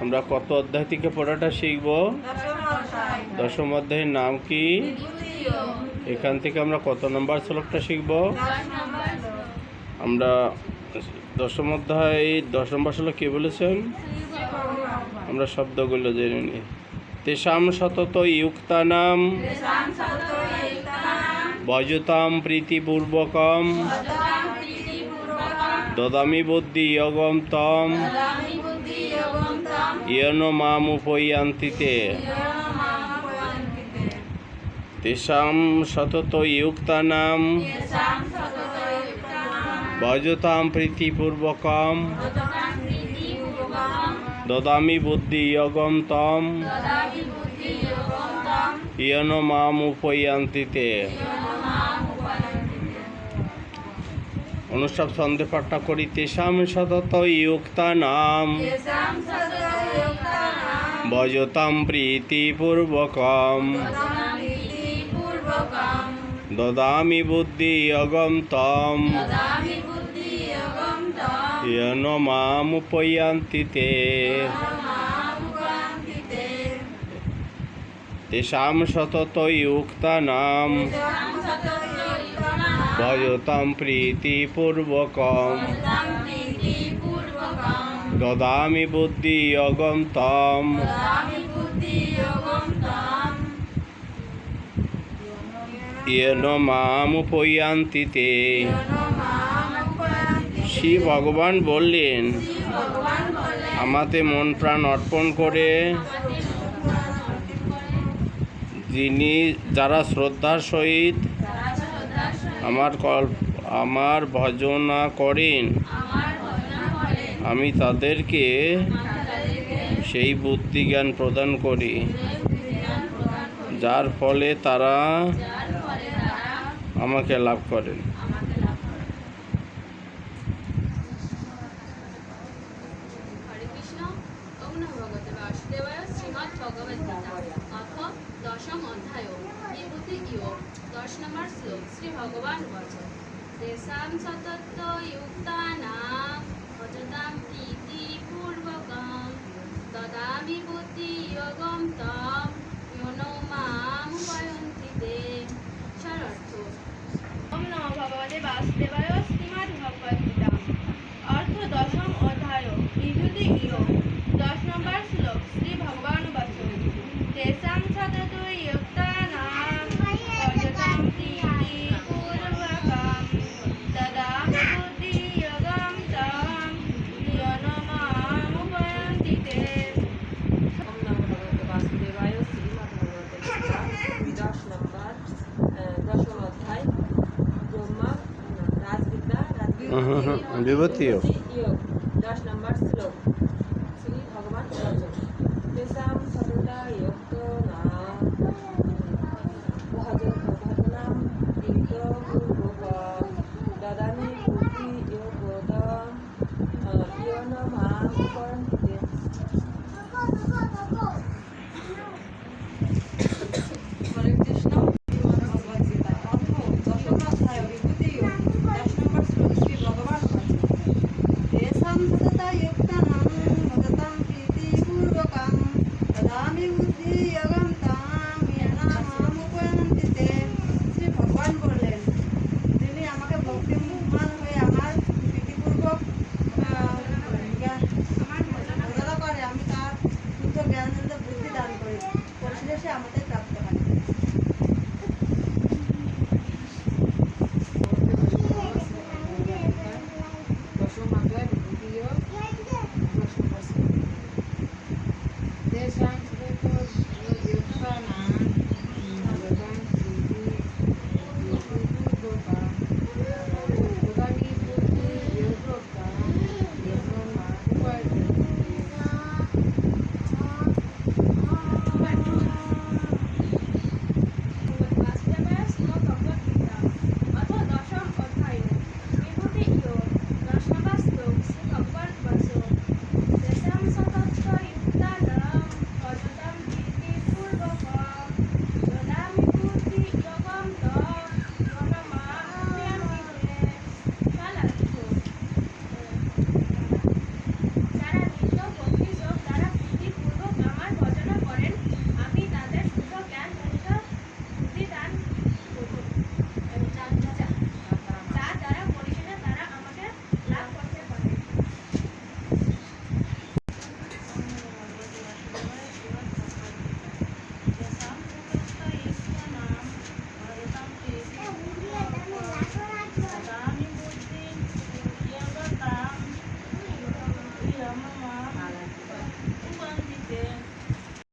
আমরা কত অধ্যায় থেকে পড়াটা শিখব? দশম অধ্যায়ের নাম কি? এখান থেকে আমরা কত নম্বর শ্লোকটা শিখব? আমরা দশম অধ্যায় 10 নম্বর শ্লোক কে বলেছেন? আমরা শব্দগুলো জেনে নিই। তেষাম সতত ইয়ুক্তানাম ভজতাম প্রীতিপূর্বকম দদামি বুদ্ধি যোগম তম ইয়ন মামুপয়ান্তি তে। তেষাম সতত ইয়ুক্তানাম ভজতাম প্রীতিপূর্বকম দদামি বুদ্ধি যোগম তম ইয়ন মামুপয়ান্তি তে। অনুষ্ঠব ছন্দে পাঠটা করি। তেষাম সতত ইয়ুক্তানাম ভজতাম প্রীতিপূর্বকম দদামি বুদ্ধি যোগম তম ইয়ন মামুপয়ান্তি তে। তেষাম সতত ইয়ুক্তানাম ভজতাম প্রীতিপূর্বকম দদামি বুদ্ধি যোগম তম ইয়ন মামুপয়ান্তি তে। শ্রী ভগবান বললেন, আমাতে মন প্রাণ অর্পণ করে যারা শ্রদ্ধার সহিত আমার ভজনা করেন, আমি তাদেরকে সেই বুদ্ধি জ্ঞান প্রদান করি, যার ফলে তারা আমাকে লাভ করেন। দশম অধ্যায় বিভূতি যোগ 10 নম্বর শ্লোক। শ্রী ভগবান বলেন, তেষাম সতত ইয়ুক্তানাম ভজতাম প্রীতিপূর্বকম দদামি বুদ্ধি যোগম তম ইয়ন মামুপয়ান্তি তে। সারার্থ: ওম নমো ভগবতে বাসুদেবায়। শ্রীমদ্ ভগবদ গীতা। অর্থ: দশম অধ্যায় বিভূতি যোগ 10 নম্বর শ্লোক। শ্রী ভগবান বলেন, তেষাম সতত ইয়ুক্তানাম ভজতাম প্রীতিপূর্বকম দদামি বুদ্ধি যোগম তম ইয়ন মামুপয়ান্তি তে। ওম নমো ভগবতে বাসুদেবায়। শ্রীমদ্ ভগবদ গীতা 10 অধ্যায় ব্রহ্মা রাজবিদ্যা বিভূতি যোগ।